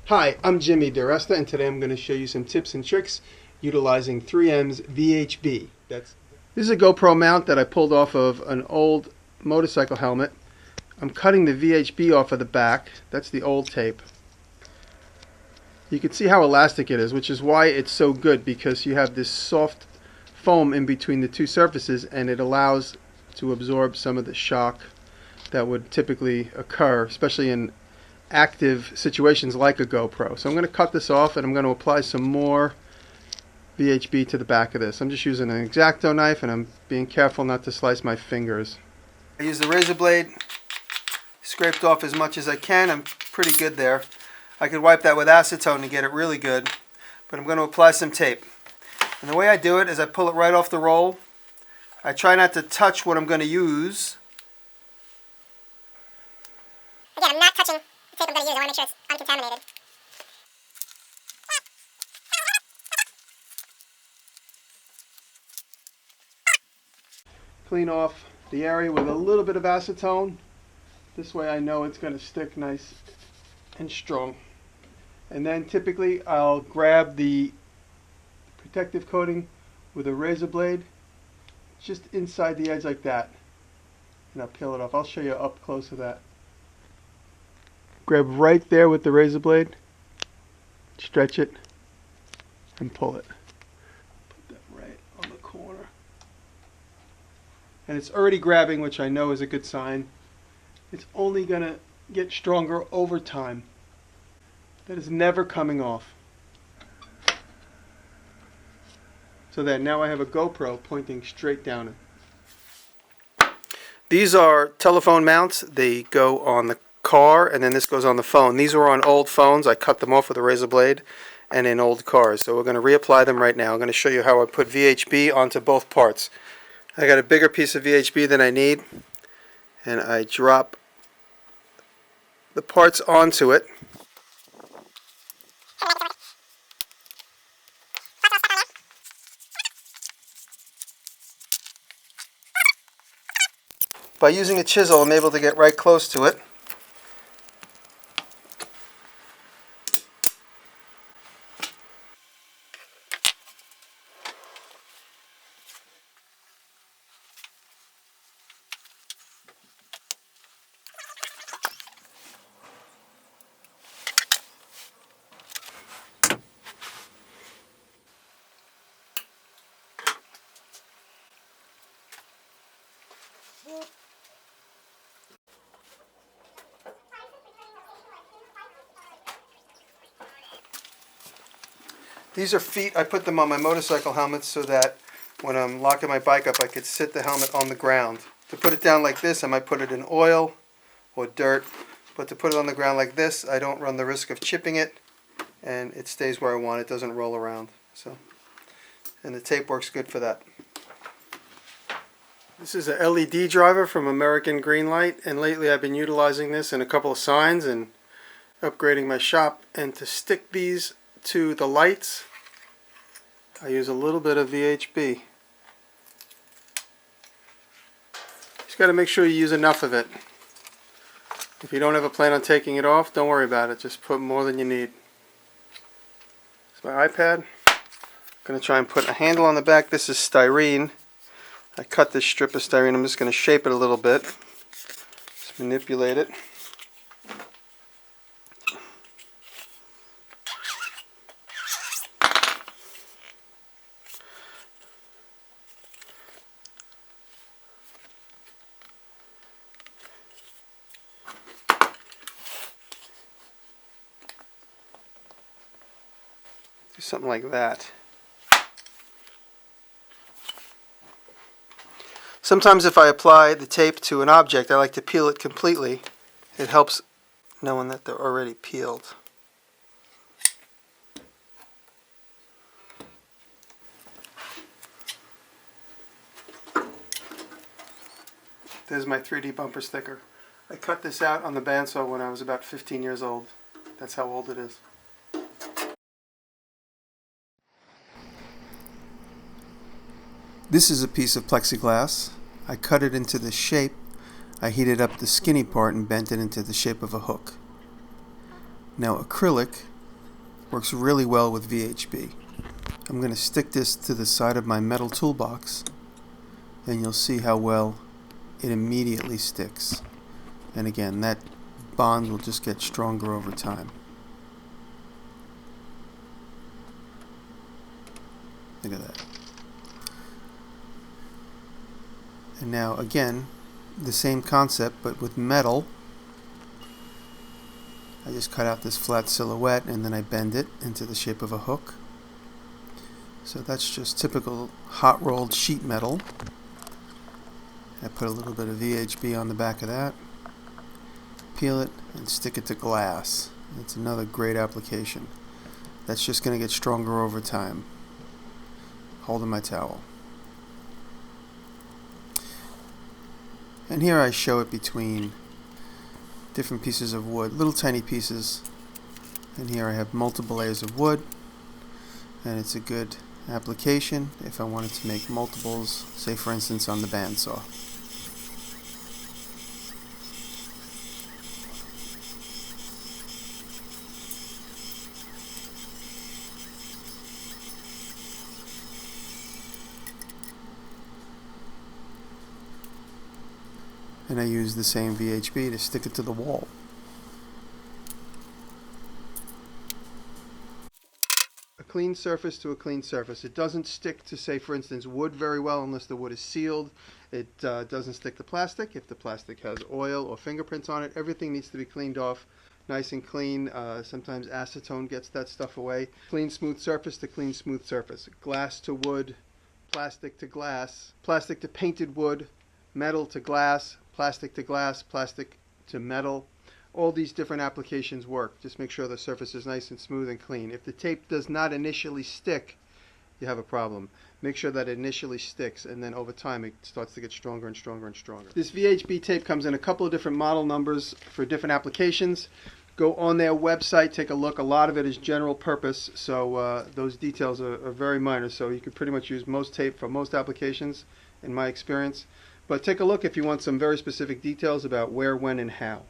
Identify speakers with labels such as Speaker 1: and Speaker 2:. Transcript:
Speaker 1: Hi, I'm Jimmy DiResta, and today I'm going to show you some tips and tricks utilizing 3M's VHB. This is a GoPro mount that I pulled off of an old motorcycle helmet. I'm cutting the VHB off of the back. That's the old tape. You can see how elastic it is, which is why it's so good, because you have this soft foam in between the two surfaces, and it allows to absorb some of the shock that would typically occur, especially in active situations like a GoPro. So I'm going to cut this off, and I'm going to apply some more VHB to the back of this. I'm just using an X-Acto knife, and I'm being careful not to slice my fingers. I use the razor blade, scraped off as much as I can. I'm pretty good there. I could wipe that with acetone to get it really good, but I'm going to apply some tape. And the way I do it is I pull it right off the roll. I try not to touch what I'm going to use.
Speaker 2: Again, I'm not touching the tape I'm going to use. I want to make sure it's uncontaminated.
Speaker 1: Clean off the area with a little bit of acetone. This way I know it's going to stick nice and strong. And then typically I'll grab the protective coating with a razor blade just inside the edge like that, and I'll peel it off. I'll show you up close of that. Grab right there with the razor blade, stretch it, and pull it. Put that right on the corner. And it's already grabbing, which I know is a good sign. It's only going to get stronger over time. That is never coming off. So then now I have a GoPro pointing straight down it. These are telephone mounts. They go on the car, and then this goes on the phone. These were on old phones. I cut them off with a razor blade, and in old cars. So we're going to reapply them right now. I'm going to show you how I put VHB onto both parts. I got a bigger piece of VHB than I need, and I drop the parts onto it. By using a chisel, I'm able to get right close to it. These are feet. I put them on my motorcycle helmets so that when I'm locking my bike up, I could sit the helmet on the ground. To put it down like this, I might put it in oil or dirt. But to put it on the ground like this, I don't run the risk of chipping it, and it stays where I want. It doesn't roll around. And the tape works good for that. This is a LED driver from American Greenlight, and lately I've been utilizing this in a couple of signs and upgrading my shop. And to stick these to the lights, I use a little bit of VHB. Just got to make sure you use enough of it. If you don't have a plan on taking it off, don't worry about it. Just put more than you need. It's my iPad. I'm going to try and put a handle on the back. This is styrene. I cut this strip of styrene. I'm just going to shape it a little bit. Just manipulate it. Do something like that. Sometimes if I apply the tape to an object, I like to peel it completely. It helps knowing that they're already peeled. There's my 3D bumper sticker. I cut this out on the bandsaw when I was about 15 years old. That's how old it is. This is a piece of plexiglass. I cut it into the shape. I heated up the skinny part and bent it into the shape of a hook. Now acrylic Works really well with VHB. I'm going to stick this to the side of my metal toolbox, and you'll see how well it immediately sticks. And again, that bond will just get stronger over time. Look at that. And now again, the same concept but with metal. I just cut out this flat silhouette and then I bend it into the shape of a hook. So that's just typical hot rolled sheet metal. I put a little bit of VHB on the back of that, peel it and stick it to glass. It's another great application. That's just going to get stronger over time. Holding my towel. And here I show it between different pieces of wood, little tiny pieces. And here I have multiple layers of wood, and it's a good application if I wanted to make multiples, say for instance on the bandsaw. And I use the same VHB to stick it to the wall. A clean surface to a clean surface. It doesn't stick to, say for instance, wood very well unless the wood is sealed. It doesn't stick to plastic if the plastic has oil or fingerprints on it. Everything needs to be cleaned off nice and clean. Sometimes acetone gets that stuff away. Clean smooth surface to clean smooth surface. Glass to wood, plastic to glass, plastic to painted wood, metal to glass, plastic to glass, plastic to metal. All these different applications work. Just make sure the surface is nice and smooth and clean. If the tape does not initially stick, you have a problem. Make sure that it initially sticks, and then over time it starts to get stronger and stronger and stronger. This VHB tape comes in a couple of different model numbers for different applications. Go on their website, take a look. A lot of it is general purpose, so those details are very minor. So you could pretty much use most tape for most applications, in my experience. But take a look if you want some very specific details about where, when, and how.